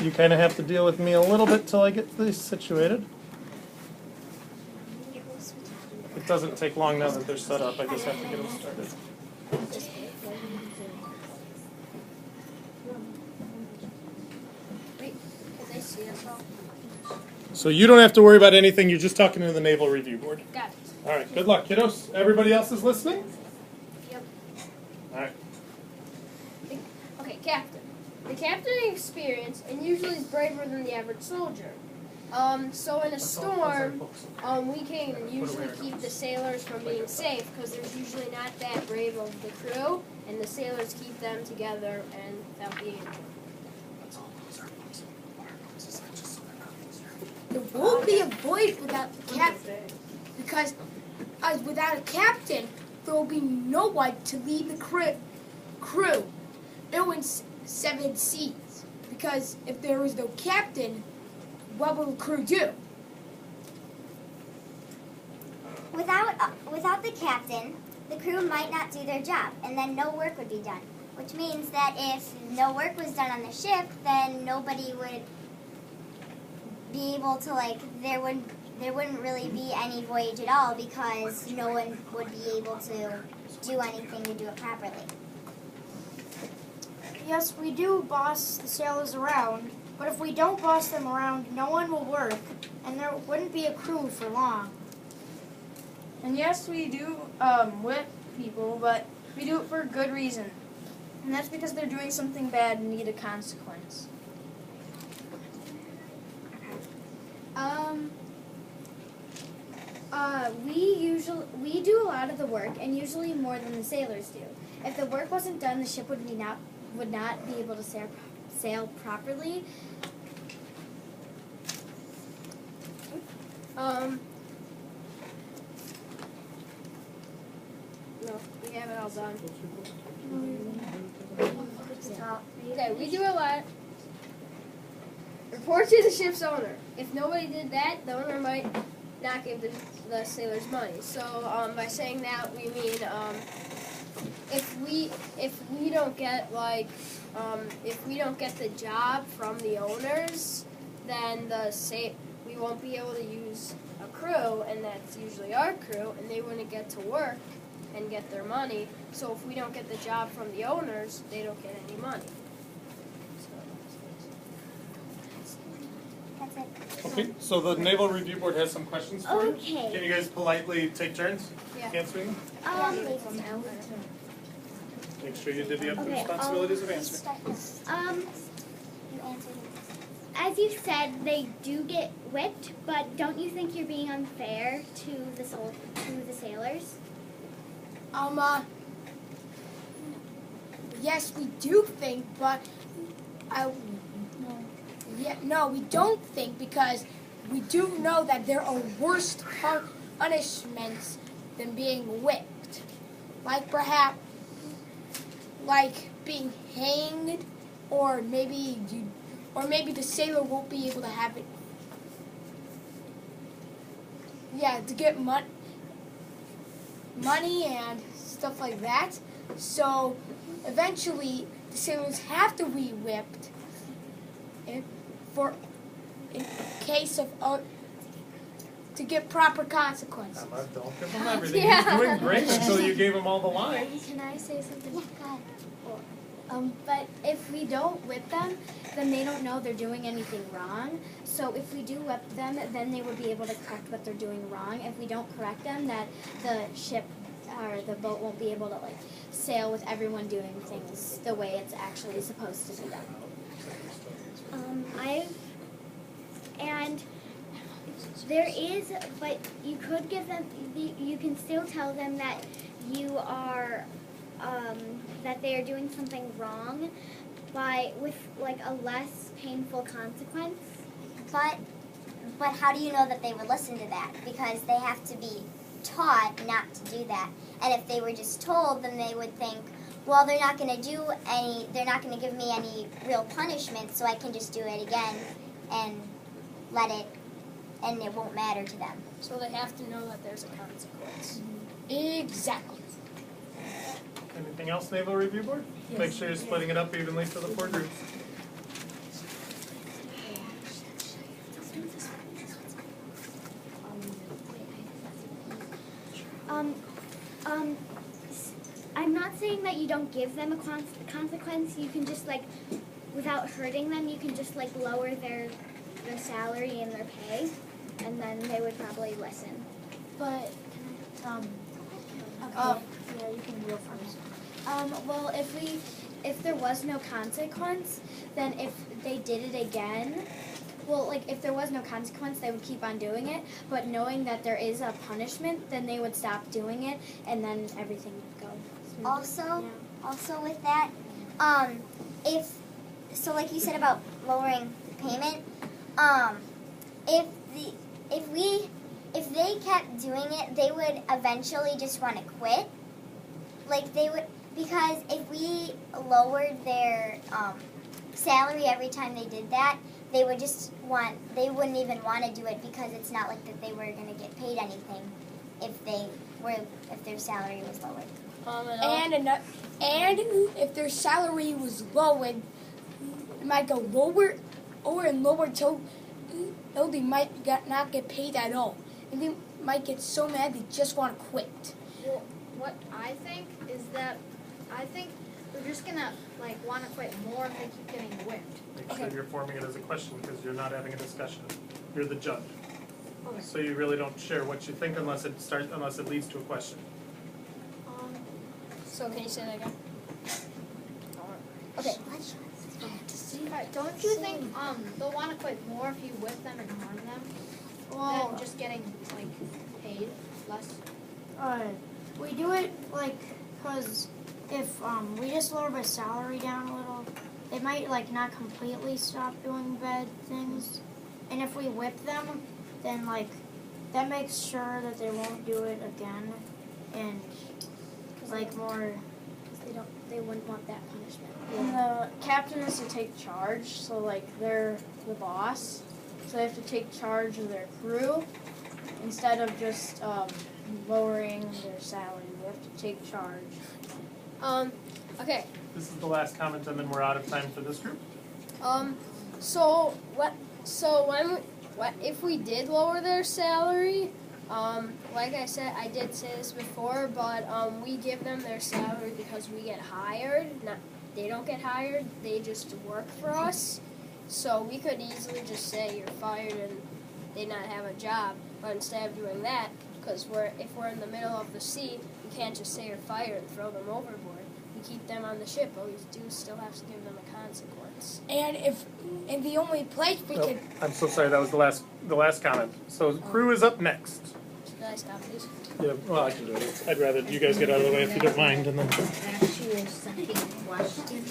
you kind of have to deal with me a little bit till I get these situated. It doesn't take long now that they're set up. I just have to get them started. So you don't have to worry about anything. You're just talking to the Naval Review Board. Got it. All right. Good luck, kiddos. Everybody else is listening? Yep. All right. Okay, captain. The captain is experienced and usually is braver than the average soldier. So in a storm, we can usually keep the sailors from being safe because there's usually not that brave of the crew, and the sailors keep them together and without being injured. There won't be a voyage without the captain, because without a captain, there will be no one to lead the crew. It wins 7 seas, because if there is no captain, what will the crew do? Without the captain, the crew might not do their job, and then no work would be done. Which means that if no work was done on the ship, then nobody would be able to, there wouldn't really be any voyage at all, because no one would be able to do anything to do it properly. Yes, we do boss the sailors around, but if we don't boss them around, no one will work, and there wouldn't be a crew for long. And yes, we do whip people, but we do it for a good reason. And that's because they're doing something bad and need a consequence. We do a lot of the work, and usually more than the sailors do. If the work wasn't done, the ship would not be able to sail properly. No, we have it all done. Okay, we do a lot. Report to the ship's owner. If nobody did that, the owner might not give the sailors money. So by saying that, we mean if we don't get if we don't get the job from the owners, then we won't be able to use a crew, and that's usually our crew, and they wouldn't get to work and get their money. So if we don't get the job from the owners, they don't get any money. That's it. Okay. So the Naval Review Board has some questions for you. Okay. Can you guys politely take turns Yeah. answering them? Make sure you divvy up the Okay, responsibilities of answering. You answered it. As you said, they do get whipped, but don't you think you're being unfair to the sailors? Yes, we do think, but no, we don't think, because we do know that there are worse punishments than being whipped, like being hanged, or maybe the sailor won't be able to have it. Yeah, to get money and stuff like that. So eventually, the sailors have to be whipped in case of to get proper consequences. Don't give him everything. He's doing great until you gave him all the lines. Can I say something? Yeah, go ahead. But if we don't whip them, then they don't know they're doing anything wrong. So if we do whip them, then they would be able to correct what they're doing wrong. If we don't correct them, that the ship or the boat won't be able to sail with everyone doing things the way it's actually supposed to be done. But you could give them. You can still tell them that you are. That they are doing something wrong, with a less painful consequence. But how do you know that they would listen to that? Because they have to be taught not to do that. And if they were just told, then they would think, well, they're not going to give me any real punishment, so I can just do it again and and it won't matter to them. So they have to know that there's a consequence. Exactly. Anything else, Naval Review Board? Yes. Make sure you're splitting it up evenly for the 4 groups. you don't give them a consequence, you can just like, without hurting them, you can just like lower their salary and their pay, and then they would probably listen. But Yeah, you can go first. Well, if there was no consequence, then if they did it again, well, like if there was no consequence, they would keep on doing it. But knowing that there is a punishment, then they would stop doing it, and then everything would go smoothly. Also with that, if so, like you said about lowering the payment, if they kept doing it, they would eventually just want to quit. Like they would, because if we lowered their salary every time they did that, they wouldn't even want to do it, because it's not like that they were going to get paid anything if their salary was lowered. And if their salary was lowered, it might go lower and lower till they might not get paid at all. And they might get so mad they just want to quit. Well, what I think is that they're just gonna like want to quit more if they keep getting whipped. Make sure you're forming it as a question, because you're not having a discussion. You're the judge. Okay. So you really don't share what you think unless it leads to a question. So can you say that again? Okay. Don't you think they'll want to quit more if you whip them and harm them than just getting like paid less? we do it like, because if we just lower my salary down a little, they might like not completely stop doing bad things. And if we whip them, then like that makes sure that they won't do it again, and like more. They wouldn't want that punishment. And the captain is to take charge, so like they're the boss, so they have to take charge of their crew instead of just lowering their salary. They have to take charge. Okay. This is the last comment, and then we're out of time for this group. So if we did lower their salary, like I said, I did say this before, but we give them their salary because we get hired. They don't get hired, they just work for us. So we could easily just say you're fired and they not have a job. But instead of doing that, because if we're in the middle of the sea, we can't just say you're fired and throw them overboard. We keep them on the ship, but we do still have to give them a consequence. And the only place we Oh, could I'm so sorry, that was the last comment. So crew is up next. Can I stop this? Yeah, well, I can do it. I'd rather you guys get out of the way if you don't mind, and then. Actual second question.